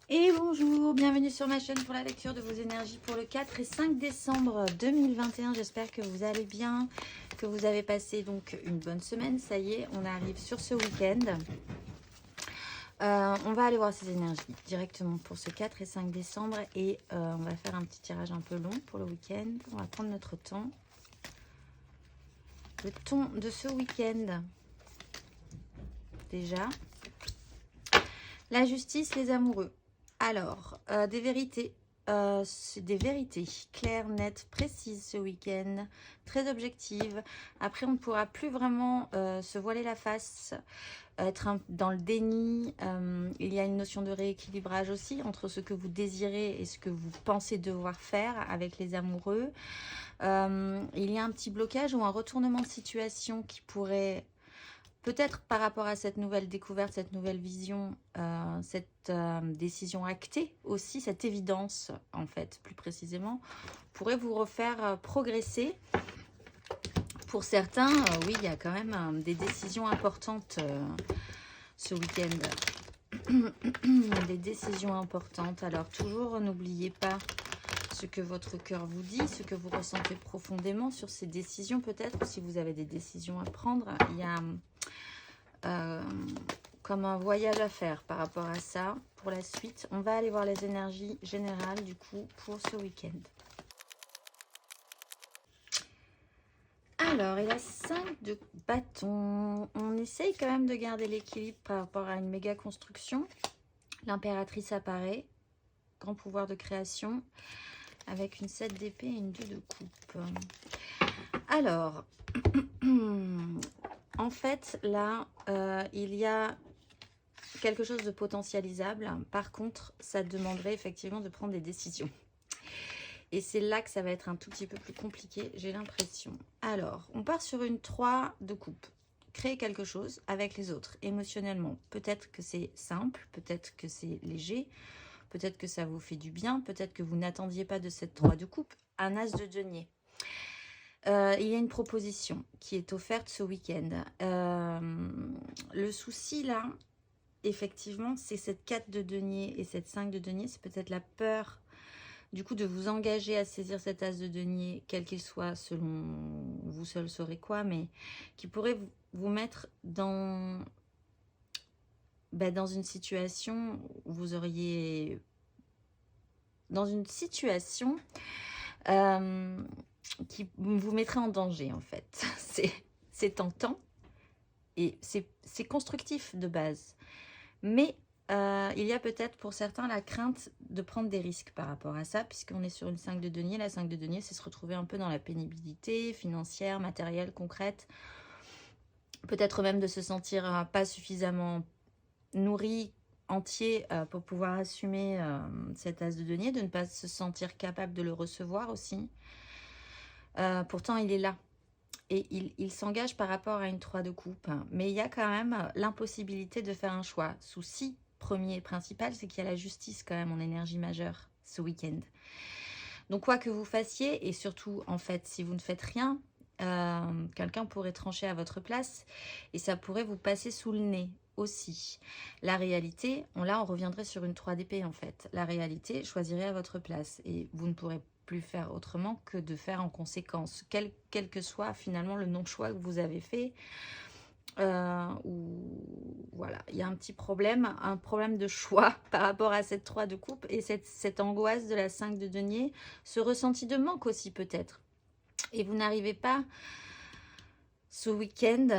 Et bonjour, bienvenue sur ma chaîne pour la lecture de vos énergies pour le 4 et 5 décembre 2021. J'espère que vous allez bien, que vous avez passé donc une bonne semaine. Ça y est, on arrive sur ce week-end. On va aller voir ces énergies directement pour ce 4 et 5 décembre et on va faire un petit tirage un peu long pour le week-end. On va prendre notre temps. Le ton de ce week-end, déjà. La justice, les amoureux. Alors, des vérités. C'est des vérités claires, nettes, précises ce week-end, très objectives. Après, on ne pourra plus vraiment se voiler la face, être dans le déni. Il y a une notion de rééquilibrage aussi entre ce que vous désirez et ce que vous pensez devoir faire avec les amoureux. Il y a un petit blocage ou un retournement de situation qui pourrait... Peut-être par rapport à cette nouvelle découverte, cette nouvelle vision, cette décision actée aussi, cette évidence en fait, plus précisément, pourrait vous refaire progresser. Pour certains, oui, il y a quand même des décisions importantes ce week-end. Des décisions importantes. Alors toujours, n'oubliez pas ce que votre cœur vous dit, ce que vous ressentez profondément sur ces décisions peut-être. Si vous avez des décisions à prendre, il y a... comme un voyage à faire par rapport à ça. Pour la suite, on va aller voir les énergies générales du coup pour ce week-end. Alors, il a 5 de bâtons. On essaye quand même de garder l'équilibre par rapport à une méga construction. L'impératrice apparaît. Grand pouvoir de création. Avec une 7 d'épée et une 2 de coupe. Alors, en fait, là, il y a quelque chose de potentialisable. Par contre, ça demanderait effectivement de prendre des décisions. Et c'est là que ça va être un tout petit peu plus compliqué, j'ai l'impression. Alors, on part sur une 3 de coupe. Créer quelque chose avec les autres, émotionnellement. Peut-être que c'est simple, peut-être que c'est léger, peut-être que ça vous fait du bien, peut-être que vous n'attendiez pas de cette 3 de coupe. Un as de denier. Il y a une proposition qui est offerte ce week-end. Le souci là, effectivement, c'est cette 4 de denier et cette 5 de denier. C'est peut-être la peur, du coup, de vous engager à saisir cet as de denier, quel qu'il soit, selon vous seul saurez quoi, mais qui pourrait vous mettre dans une situation où vous auriez... Dans une situation qui vous mettrait en danger, en fait. C'est tentant et c'est constructif de base. Mais il y a peut-être pour certains la crainte de prendre des risques par rapport à ça, puisqu'on est sur une 5 de denier. La 5 de denier, c'est se retrouver un peu dans la pénibilité financière, matérielle, concrète. Peut-être même de se sentir pas suffisamment nourri, entier, pour pouvoir assumer cet as de denier, de ne pas se sentir capable de le recevoir aussi. Pourtant, il est là. Et il s'engage par rapport à une 3 de coupe. Mais il y a quand même l'impossibilité de faire un choix. Souci premier et principal, c'est qu'il y a la justice quand même en énergie majeure ce week-end. Donc quoi que vous fassiez, et surtout en fait si vous ne faites rien, quelqu'un pourrait trancher à votre place et ça pourrait vous passer sous le nez aussi. La réalité, là on reviendrait sur une 3 d'épée en fait. La réalité choisirait à votre place et vous ne pourrez plus faire autrement que de faire en conséquence, quel que soit finalement le non-choix que vous avez fait. Ou voilà, il y a un petit problème, un problème de choix par rapport à cette 3 de coupe et cette angoisse de la 5 de denier, ce ressenti de manque aussi peut-être. Et vous n'arrivez pas ce week-end,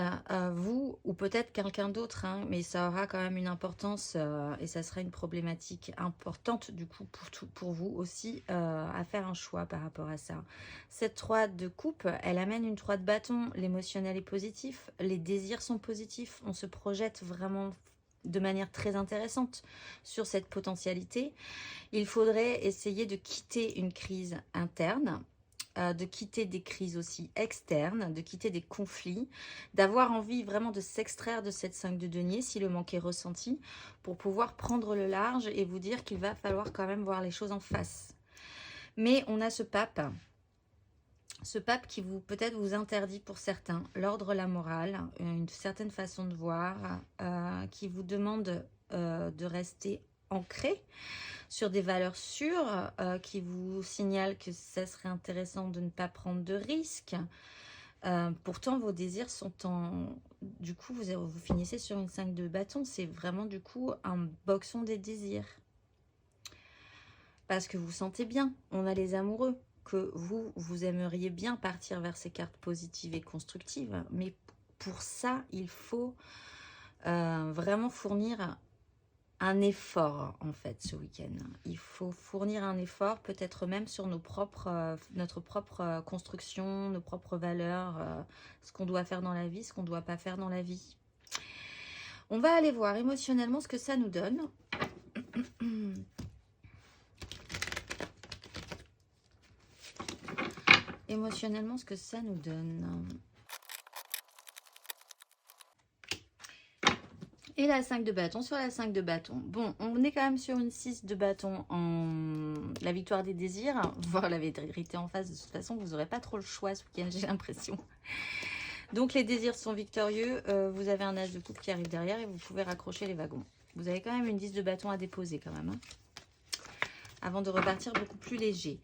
vous ou peut-être quelqu'un d'autre, hein, mais ça aura quand même une importance et ça sera une problématique importante du coup pour vous aussi à faire un choix par rapport à ça. Cette 3 de coupe, elle amène une 3 de bâton, l'émotionnel est positif, les désirs sont positifs, on se projette vraiment de manière très intéressante sur cette potentialité. Il faudrait essayer de quitter une crise interne, de quitter des crises aussi externes, de quitter des conflits, d'avoir envie vraiment de s'extraire de cette 5 de denier si le manque est ressenti, pour pouvoir prendre le large et vous dire qu'il va falloir quand même voir les choses en face. Mais on a ce pape qui peut-être vous interdit pour certains l'ordre, la morale, une certaine façon de voir, qui vous demande de rester ancré sur des valeurs sûres qui vous signalent que ça serait intéressant de ne pas prendre de risques. Pourtant, vos désirs sont en... Du coup, vous finissez sur une 5 de bâton. C'est vraiment, du coup, un boxon des désirs. Parce que vous sentez bien. On a les amoureux. Que vous aimeriez bien partir vers ces cartes positives et constructives. Mais pour ça, il faut vraiment fournir un effort, en fait, ce week-end. Il faut fournir un effort, peut-être même sur notre propre construction, nos propres valeurs, ce qu'on doit faire dans la vie, ce qu'on ne doit pas faire dans la vie. On va aller voir émotionnellement ce que ça nous donne. Émotionnellement, ce que ça nous donne. Et la 5 de bâton sur la 5 de bâton. Bon, on est quand même sur une 6 de bâton en la victoire des désirs. Voir la vérité en face, de toute façon, vous n'aurez pas trop le choix ce week-end, j'ai l'impression. Donc les désirs sont victorieux. Vous avez un as de coupe qui arrive derrière et vous pouvez raccrocher les wagons. Vous avez quand même une 10 de bâton à déposer quand même. Hein, avant de repartir beaucoup plus léger.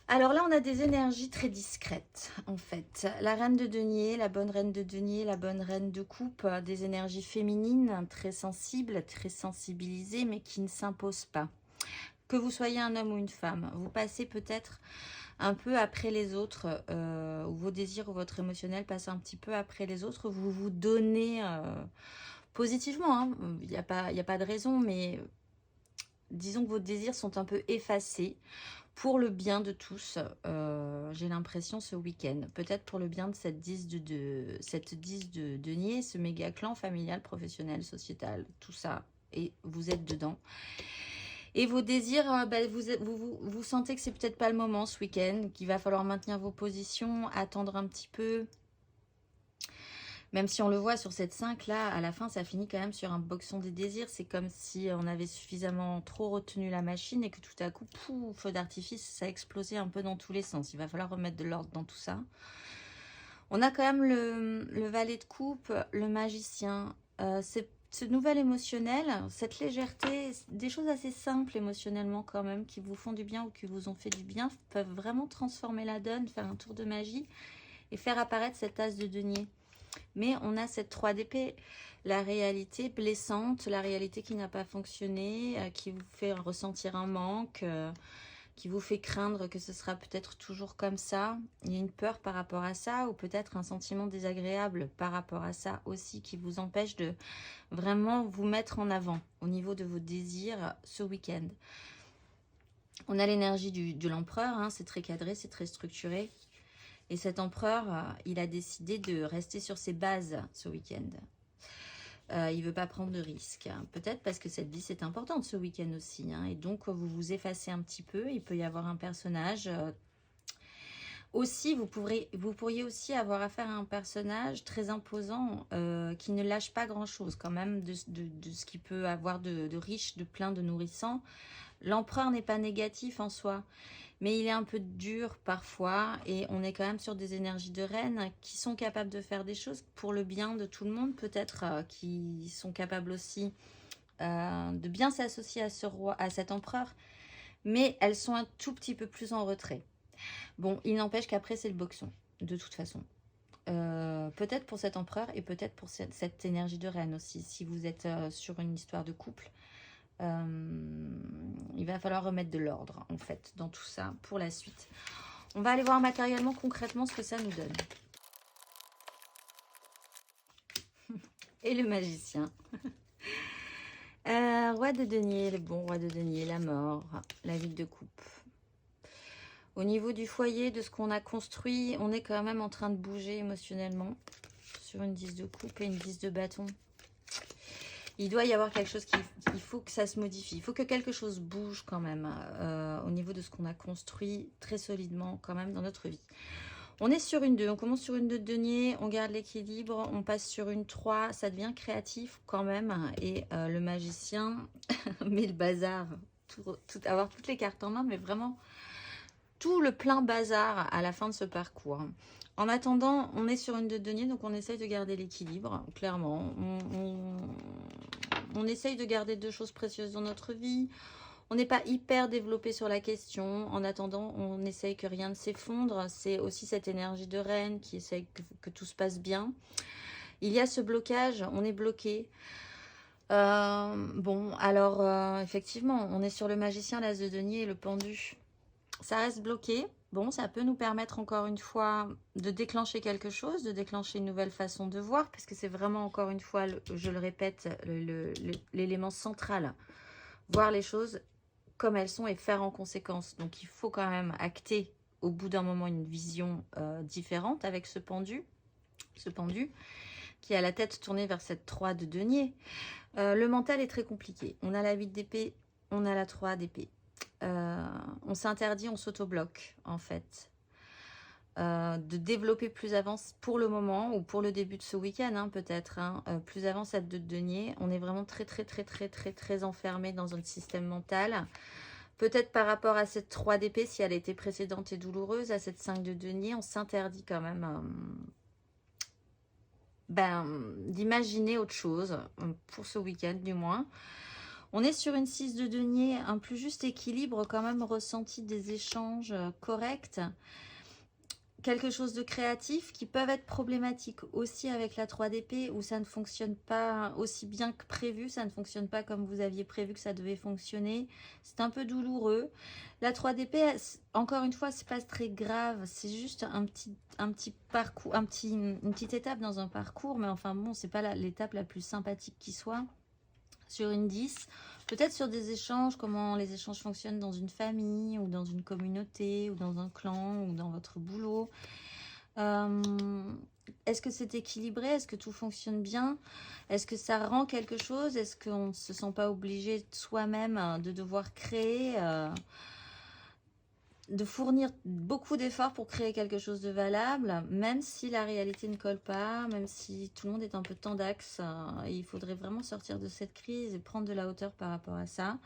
Alors là, on a des énergies très discrètes, en fait. La reine de denier, la bonne reine de denier, la bonne reine de coupe, des énergies féminines, très sensibles, très sensibilisées, mais qui ne s'imposent pas. Que vous soyez un homme ou une femme, vous passez peut-être un peu après les autres, ou vos désirs ou votre émotionnel passe un petit peu après les autres, vous vous donnez positivement, hein. Il n'y a pas de raison, mais disons que vos désirs sont un peu effacés. Pour le bien de tous, j'ai l'impression ce week-end. Peut-être pour le bien de cette 10 de denier, ce méga clan familial, professionnel, sociétal, tout ça. Et vous êtes dedans. Et vos désirs, vous sentez que c'est peut-être pas le moment ce week-end, qu'il va falloir maintenir vos positions, attendre un petit peu. Même si on le voit sur cette 5 là, à la fin ça finit quand même sur un boxon des désirs. C'est comme si on avait suffisamment trop retenu la machine et que tout à coup, pouf, feu d'artifice, ça a explosé un peu dans tous les sens. Il va falloir remettre de l'ordre dans tout ça. On a quand même le valet de coupe, le magicien. Ce nouvel émotionnel, cette légèreté, des choses assez simples émotionnellement quand même, qui vous font du bien ou qui vous ont fait du bien, peuvent vraiment transformer la donne, faire un tour de magie et faire apparaître cet as de denier. Mais on a cette 3 d'épée, la réalité blessante, la réalité qui n'a pas fonctionné, qui vous fait ressentir un manque, qui vous fait craindre que ce sera peut-être toujours comme ça. Il y a une peur par rapport à ça, ou peut-être un sentiment désagréable par rapport à ça aussi, qui vous empêche de vraiment vous mettre en avant au niveau de vos désirs ce week-end. On a l'énergie de l'empereur, hein, c'est très cadré, c'est très structuré. Et cet empereur, il a décidé de rester sur ses bases ce week-end. Il ne veut pas prendre de risques. Peut-être parce que cette vie, c'est importante ce week-end aussi. Hein, et donc, vous vous effacez un petit peu. Il peut y avoir un personnage. Aussi, vous pourriez aussi avoir affaire à un personnage très imposant qui ne lâche pas grand-chose quand même de ce qu'il peut avoir de riche, de plein, de nourrissant. L'empereur n'est pas négatif en soi. Mais il est un peu dur parfois et on est quand même sur des énergies de reine qui sont capables de faire des choses pour le bien de tout le monde, peut-être qui sont capables aussi de bien s'associer à ce roi, à cet empereur, mais elles sont un tout petit peu plus en retrait. Bon, il n'empêche qu'après c'est le boxon, de toute façon. Peut-être pour cet empereur et peut-être pour cette énergie de reine aussi, si vous êtes sur une histoire de couple. Il va falloir remettre de l'ordre en fait dans tout ça pour la suite. On va aller voir matériellement, concrètement ce que ça nous donne. Et le magicien. Roi de denier, le bon roi de denier, la mort, la ville de coupe. Au niveau du foyer, de ce qu'on a construit, on est quand même en train de bouger émotionnellement sur une 10 de coupe et une 10 de bâton. Il doit y avoir quelque chose il faut que ça se modifie. Il faut que quelque chose bouge quand même au niveau de ce qu'on a construit très solidement quand même dans notre vie. On est sur une 2, on commence sur une 2 de denier, on garde l'équilibre, on passe sur une 3, ça devient créatif quand même. Et le magicien met le bazar, avoir toutes les cartes en main, mais vraiment tout le plein bazar à la fin de ce parcours. En attendant, on est sur une 2 de denier, donc on essaye de garder l'équilibre, clairement. On essaye de garder 2 choses précieuses dans notre vie. On n'est pas hyper développé sur la question. En attendant, on essaye que rien ne s'effondre. C'est aussi cette énergie de reine qui essaye que tout se passe bien. Il y a ce blocage, on est bloqué. Bon, alors effectivement, on est sur le magicien, l'as de denier et le pendu. Ça reste bloqué. Bon, ça peut nous permettre encore une fois de déclencher quelque chose, de déclencher une nouvelle façon de voir, parce que c'est vraiment encore une fois, je le répète, l'élément central. Voir les choses comme elles sont et faire en conséquence. Donc il faut quand même acter au bout d'un moment une vision différente avec ce pendu qui a la tête tournée vers cette 3 de denier. Le mental est très compliqué. On a la 8 d'épée, on a la 3 d'épée. On s'interdit, on s'auto-bloque en fait. De développer plus avant pour le moment ou pour le début de ce week-end peut-être plus avant cette 2 de denier. On est vraiment très enfermé dans un système mental. Peut-être par rapport à cette 3 d'épée, si elle était précédente et douloureuse, à cette 5 de denier, on s'interdit quand même d'imaginer autre chose, pour ce week-end du moins. On est sur une 6 de denier, un plus juste équilibre quand même ressenti des échanges corrects. Quelque chose de créatif qui peuvent être problématiques aussi avec la 3 d'épée où ça ne fonctionne pas aussi bien que prévu, ça ne fonctionne pas comme vous aviez prévu que ça devait fonctionner. C'est un peu douloureux. La 3 d'épée, encore une fois, c'est pas très grave, c'est juste un petit parcours, une petite étape dans un parcours, mais enfin bon, c'est pas l'étape la plus sympathique qui soit. Sur une 10, peut-être sur des échanges, comment les échanges fonctionnent dans une famille ou dans une communauté ou dans un clan ou dans votre boulot. Est-ce que c'est équilibré? Est-ce que tout fonctionne bien? Est-ce que ça rend quelque chose? Est-ce qu'on ne se sent pas obligé soi-même de devoir créer, de fournir beaucoup d'efforts pour créer quelque chose de valable, même si la réalité ne colle pas, même si tout le monde est un peu tendax, il faudrait vraiment sortir de cette crise et prendre de la hauteur par rapport à ça.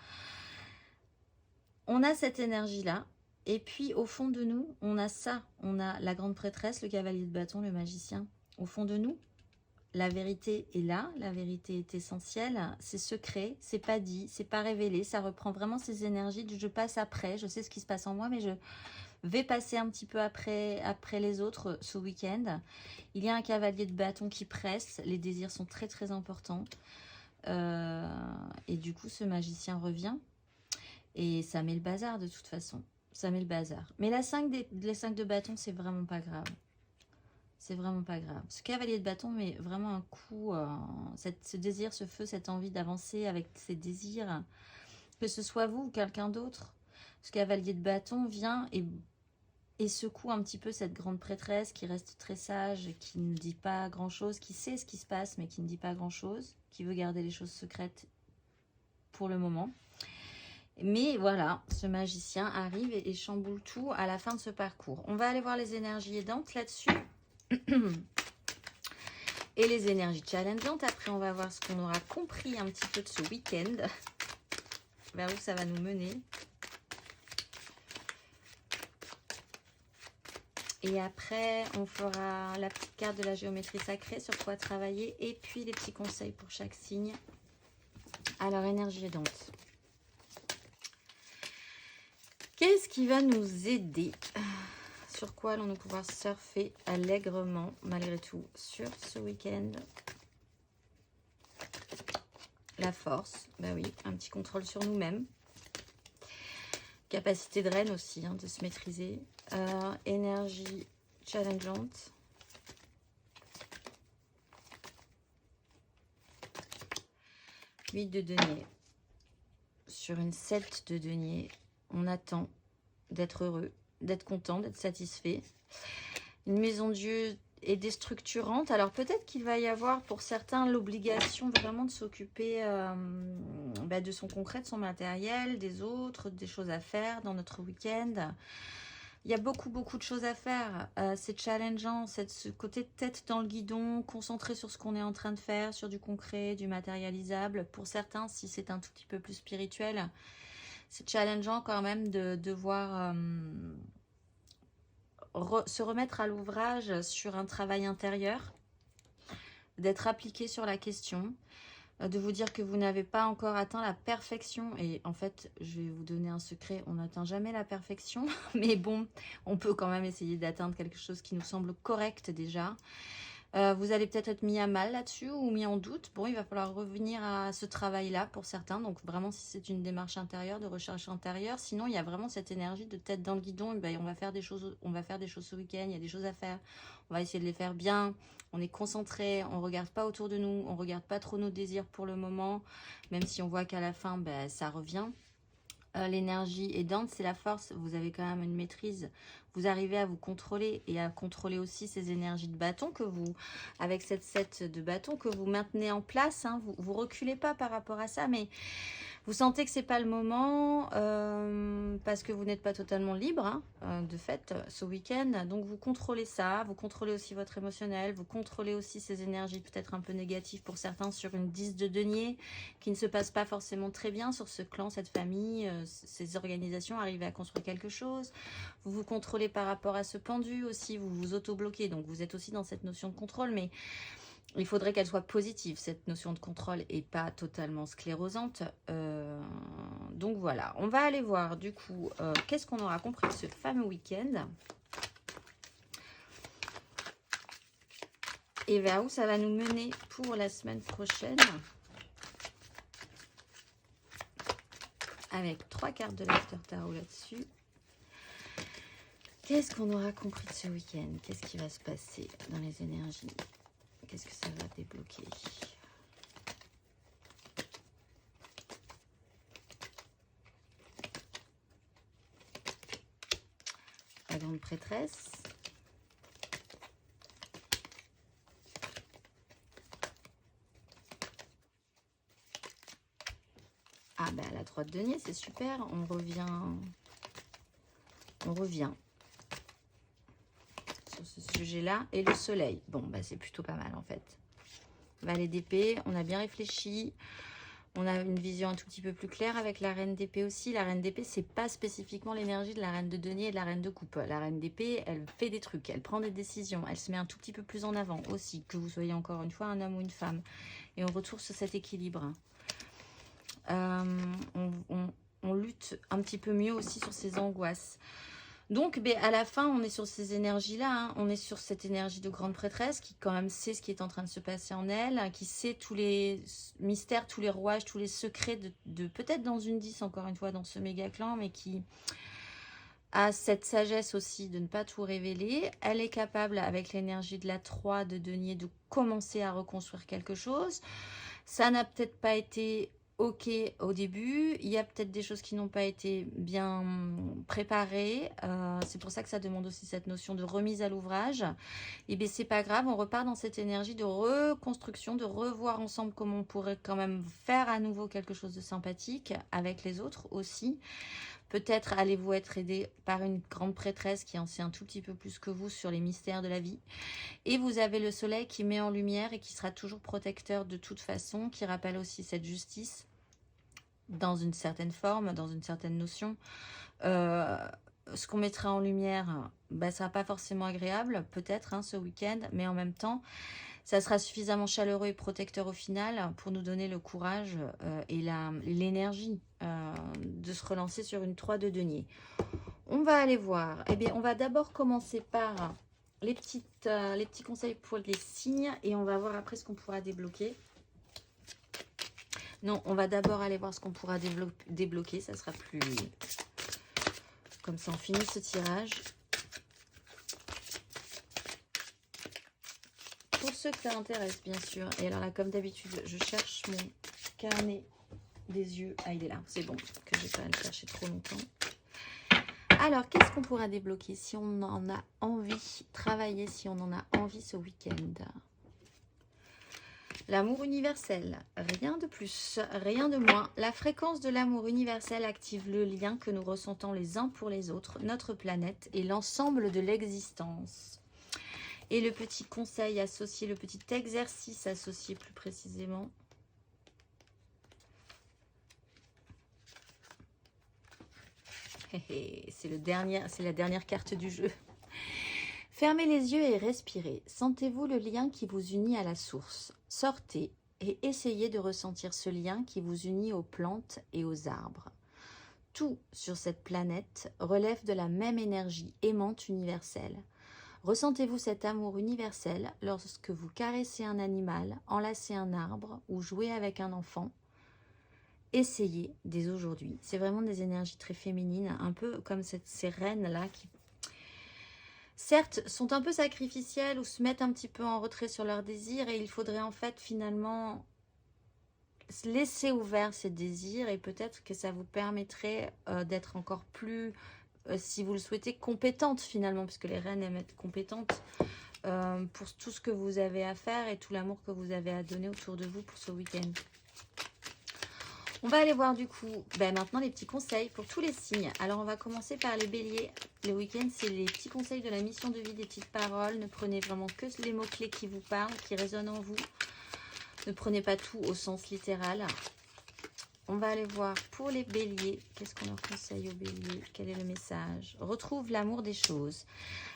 On a cette énergie-là, et puis au fond de nous, on a ça, on a la grande prêtresse, le cavalier de bâton, le magicien. Au fond de nous, la vérité est là, la vérité est essentielle, c'est secret, c'est pas dit, c'est pas révélé, ça reprend vraiment ces énergies de je passe après, je sais ce qui se passe en moi, mais je vais passer un petit peu après les autres ce week-end. Il y a un cavalier de bâton qui presse, les désirs sont très importants, et du coup ce magicien revient, et ça met le bazar de toute façon, ça met le bazar. Mais les 5 de bâton, c'est vraiment pas grave. C'est vraiment pas grave. Ce cavalier de bâton met vraiment un coup, ce désir, ce feu, cette envie d'avancer avec ses désirs, que ce soit vous ou quelqu'un d'autre. Ce cavalier de bâton vient et secoue un petit peu cette grande prêtresse qui reste très sage, qui ne dit pas grand-chose, qui sait ce qui se passe mais qui ne dit pas grand-chose, qui veut garder les choses secrètes pour le moment. Mais voilà, ce magicien arrive et chamboule tout à la fin de ce parcours. On va aller voir les énergies aidantes là-dessus. Et les énergies challengeantes. Après, on va voir ce qu'on aura compris un petit peu de ce week-end. Vers où ça va nous mener. Et après, on fera la petite carte de la géométrie sacrée sur quoi travailler. Et puis, les petits conseils pour chaque signe. Alors, énergie aidante. Qu'est-ce qui va nous aider? Sur quoi allons-nous pouvoir surfer allègrement, malgré tout, sur ce week-end? La force, bah oui, un petit contrôle sur nous-mêmes. Capacité de reine aussi, de se maîtriser. Énergie challengeante. Huit de denier. Sur une 7 de denier, on attend d'être heureux, d'être content, d'être satisfait. Une maison Dieu est déstructurante. Alors peut-être qu'il va y avoir pour certains l'obligation vraiment de s'occuper de son concret, de son matériel, des autres, des choses à faire dans notre week-end. Il y a beaucoup de choses à faire. C'est challengeant, ce côté de tête dans le guidon, concentré sur ce qu'on est en train de faire, sur du concret, du matérialisable. Pour certains, si c'est un tout petit peu plus spirituel, c'est challengeant quand même de devoir se remettre à l'ouvrage sur un travail intérieur, d'être appliqué sur la question. de vous dire que vous n'avez pas encore atteint la perfection. Et en fait, je vais vous donner un secret, on n'atteint jamais la perfection. Mais bon, on peut quand même essayer d'atteindre quelque chose qui nous semble correct déjà. Vous allez peut-être être mis à mal là-dessus ou mis en doute. Bon, il va falloir revenir à ce travail-là pour certains. Donc vraiment, si c'est une démarche intérieure, de recherche intérieure. Sinon, il y a vraiment cette énergie de tête dans le guidon. Et ben, on va faire des choses ce week-end. Il y a des choses à faire. On va essayer de les faire bien. On est concentré. On ne regarde pas autour de nous. On ne regarde pas trop nos désirs pour le moment. Même si on voit qu'à la fin, ben, ça revient. L'énergie aidante, c'est la force. Vous avez quand même une maîtrise. Vous arrivez à vous contrôler et à contrôler aussi ces énergies de bâton que vous, avec cette 7 de bâton que vous maintenez en place. Hein. Vous reculez pas par rapport à ça, mais vous sentez que c'est pas le moment parce que vous n'êtes pas totalement libre de fait ce week-end. Donc vous contrôlez ça, vous contrôlez aussi votre émotionnel, vous contrôlez aussi ces énergies peut-être un peu négatives pour certains sur une 10 de denier qui ne se passe pas forcément très bien sur ce clan, cette famille, ces organisations, arriver à construire quelque chose. Vous vous contrôlez par rapport à ce pendu aussi, vous vous auto-bloquez. Donc vous êtes aussi dans cette notion de contrôle, mais il faudrait qu'elle soit positive, cette notion de contrôle, et pas totalement sclérosante. Donc voilà, on va aller voir du coup, qu'est-ce qu'on aura compris de ce fameux week-end. Et vers où ça va nous mener pour la semaine prochaine. Avec 3 cartes de l'After Tarot là-dessus. Qu'est-ce qu'on aura compris de ce week-end? Qu'est-ce qui va se passer dans les énergies? Qu'est-ce que ça va débloquer? La grande prêtresse. Ah ben la 3 de denier, c'est super. On revient sur ce sujet-là. Et le soleil. Bon, bah c'est plutôt pas mal en fait. Valet d'épée, on a bien réfléchi. On a une vision un tout petit peu plus claire avec la reine d'épée aussi. La reine d'épée, c'est pas spécifiquement l'énergie de la reine de denier et de la reine de coupe. La reine d'épée, elle fait des trucs, elle prend des décisions, elle se met un tout petit peu plus en avant aussi, que vous soyez encore une fois un homme ou une femme. Et on retrouve sur cet équilibre. On lutte un petit peu mieux aussi sur ces angoisses. Donc, à la fin, on est sur ces énergies-là. Hein. On est sur cette énergie de grande prêtresse qui, quand même, sait ce qui est en train de se passer en elle, qui sait tous les mystères, tous les rouages, tous les secrets de peut-être dans une 10, encore une fois, dans ce méga clan, mais qui a cette sagesse aussi de ne pas tout révéler. Elle est capable, avec l'énergie de la 3 de denier, de commencer à reconstruire quelque chose. Ça n'a peut-être pas été ok au début, il y a peut-être des choses qui n'ont pas été bien préparées, c'est pour ça que ça demande aussi cette notion de remise à l'ouvrage. Et bien c'est pas grave, on repart dans cette énergie de reconstruction, de revoir ensemble comment on pourrait quand même faire à nouveau quelque chose de sympathique avec les autres aussi. Peut-être allez-vous être aidé par une grande prêtresse qui en sait un tout petit peu plus que vous sur les mystères de la vie. Et vous avez le soleil qui met en lumière et qui sera toujours protecteur de toute façon, qui rappelle aussi cette justice dans une certaine forme, dans une certaine notion. Ce qu'on mettra en lumière, ça sera pas forcément agréable, peut-être ce week-end, mais en même temps, ça sera suffisamment chaleureux et protecteur au final pour nous donner le courage et l'énergie de se relancer sur une 3 de denier. On va aller voir. Eh bien, on va d'abord commencer par les petits conseils pour les signes et on va voir après ce qu'on pourra débloquer. Non, on va d'abord aller voir ce qu'on pourra débloquer. Ça sera plus... Comme ça, on finit ce tirage. Pour ceux que ça intéresse, bien sûr. Et alors là, comme d'habitude, je cherche mon carnet des yeux. Ah, il est là. C'est bon, que je vais pas le chercher trop longtemps. Alors, qu'est-ce qu'on pourra débloquer si on en a envie, travailler si on en a envie ce week-end? L'amour universel, rien de plus, rien de moins. La fréquence de l'amour universel active le lien que nous ressentons les uns pour les autres, notre planète et l'ensemble de l'existence. Et le petit conseil associé, le petit exercice associé plus précisément. C'est la dernière carte du jeu. Fermez les yeux et respirez. Sentez-vous le lien qui vous unit à la source. Sortez, et essayez de ressentir ce lien qui vous unit aux plantes et aux arbres. Tout sur cette planète relève de la même énergie aimante universelle. Ressentez-vous cet amour universel lorsque vous caressez un animal, enlacez un arbre ou jouez avec un enfant? Essayez dès aujourd'hui. C'est vraiment des énergies très féminines, un peu comme ces reines-là qui, certes, sont un peu sacrificielles ou se mettent un petit peu en retrait sur leurs désirs, et il faudrait en fait finalement laisser ouvert ces désirs, et peut-être que ça vous permettrait d'être encore plus, si vous le souhaitez, compétente finalement, puisque les reines aiment être compétentes pour tout ce que vous avez à faire et tout l'amour que vous avez à donner autour de vous pour ce week-end. On va aller voir du coup maintenant les petits conseils pour tous les signes. Alors on va commencer par les béliers. Le week-end, c'est les petits conseils de la mission de vie, des petites paroles. Ne prenez vraiment que les mots-clés qui vous parlent, qui résonnent en vous. Ne prenez pas tout au sens littéral. On va aller voir pour les béliers. Qu'est-ce qu'on leur conseille aux béliers? Quel est le message? Retrouve l'amour des choses.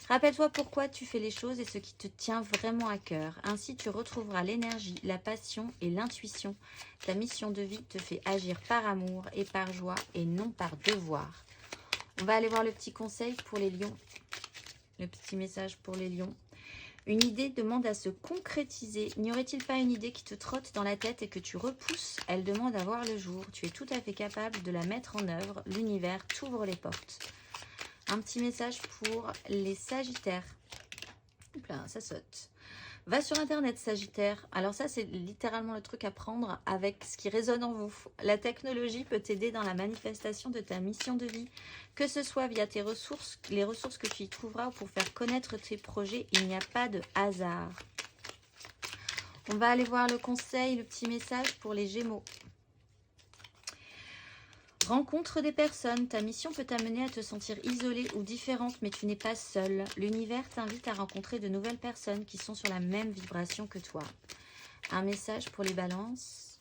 Rappelle-toi pourquoi tu fais les choses et ce qui te tient vraiment à cœur. Ainsi, tu retrouveras l'énergie, la passion et l'intuition. Ta mission de vie te fait agir par amour et par joie et non par devoir. On va aller voir le petit conseil pour les lions. Le petit message pour les lions. Une idée demande à se concrétiser. N'y aurait-il pas une idée qui te trotte dans la tête et que tu repousses? Elle demande à voir le jour. Tu es tout à fait capable de la mettre en œuvre. L'univers t'ouvre les portes. Un petit message pour les sagittaires. Oups là, ça saute. Va sur internet, Sagittaire. Alors ça, c'est littéralement le truc à prendre avec ce qui résonne en vous. La technologie peut t'aider dans la manifestation de ta mission de vie, que ce soit via tes ressources, les ressources que tu y trouveras, ou pour faire connaître tes projets. Il n'y a pas de hasard. On va aller voir le conseil, le petit message pour les Gémeaux. Rencontre des personnes. Ta mission peut t'amener à te sentir isolée ou différente, mais tu n'es pas seule. L'univers t'invite à rencontrer de nouvelles personnes qui sont sur la même vibration que toi. Un message pour les balances.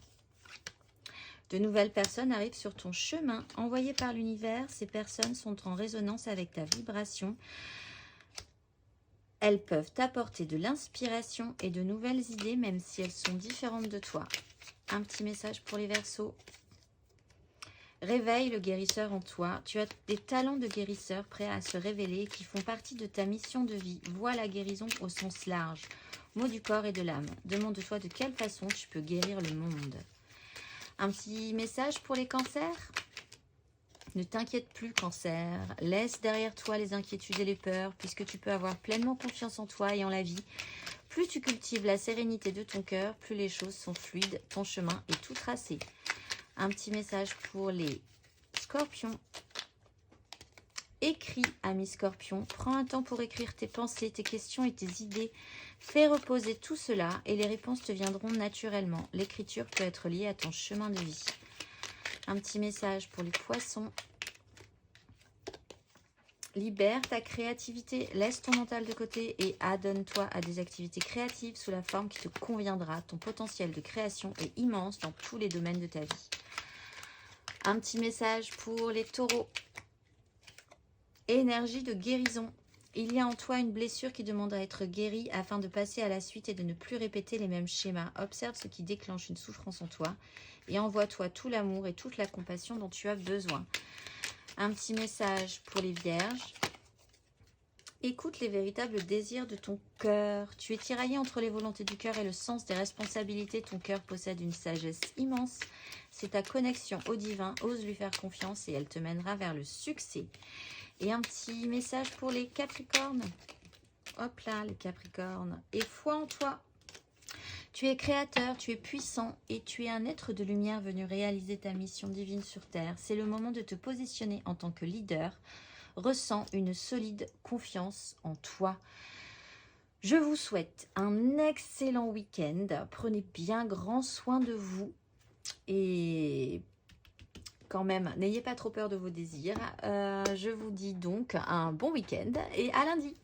De nouvelles personnes arrivent sur ton chemin. Envoyées par l'univers, ces personnes sont en résonance avec ta vibration. Elles peuvent t'apporter de l'inspiration et de nouvelles idées, même si elles sont différentes de toi. Un petit message pour les Verseaux. Réveille le guérisseur en toi. Tu as des talents de guérisseur prêts à se révéler qui font partie de ta mission de vie. Vois la guérison au sens large, mot du corps et de l'âme. Demande-toi de quelle façon tu peux guérir le monde. Un petit message pour les cancers. Ne t'inquiète plus, cancer. Laisse derrière toi les inquiétudes et les peurs, puisque tu peux avoir pleinement confiance en toi et en la vie. Plus tu cultives la sérénité de ton cœur, plus les choses sont fluides. Ton chemin est tout tracé. Un petit message pour les scorpions. Écris, ami scorpion. Prends un temps pour écrire tes pensées, tes questions et tes idées. Fais reposer tout cela et les réponses te viendront naturellement. L'écriture peut être liée à ton chemin de vie. Un petit message pour les poissons. Libère ta créativité, laisse ton mental de côté et adonne-toi à des activités créatives sous la forme qui te conviendra. Ton potentiel de création est immense dans tous les domaines de ta vie. Un petit message pour les taureaux. Énergie de guérison. Il y a en toi une blessure qui demande à être guérie afin de passer à la suite et de ne plus répéter les mêmes schémas. Observe ce qui déclenche une souffrance en toi et envoie-toi tout l'amour et toute la compassion dont tu as besoin. Un petit message pour les vierges. Écoute les véritables désirs de ton cœur. Tu es tiraillé entre les volontés du cœur et le sens des responsabilités. Ton cœur possède une sagesse immense. C'est ta connexion au divin. Ose lui faire confiance et elle te mènera vers le succès. Et un petit message pour les capricornes. Hop là, les capricornes. Et foi en toi. Tu es créateur, tu es puissant et tu es un être de lumière venu réaliser ta mission divine sur Terre. C'est le moment de te positionner en tant que leader. Ressens une solide confiance en toi. Je vous souhaite un excellent week-end. Prenez bien grand soin de vous. Et quand même, n'ayez pas trop peur de vos désirs. Je vous dis donc un bon week-end et à lundi.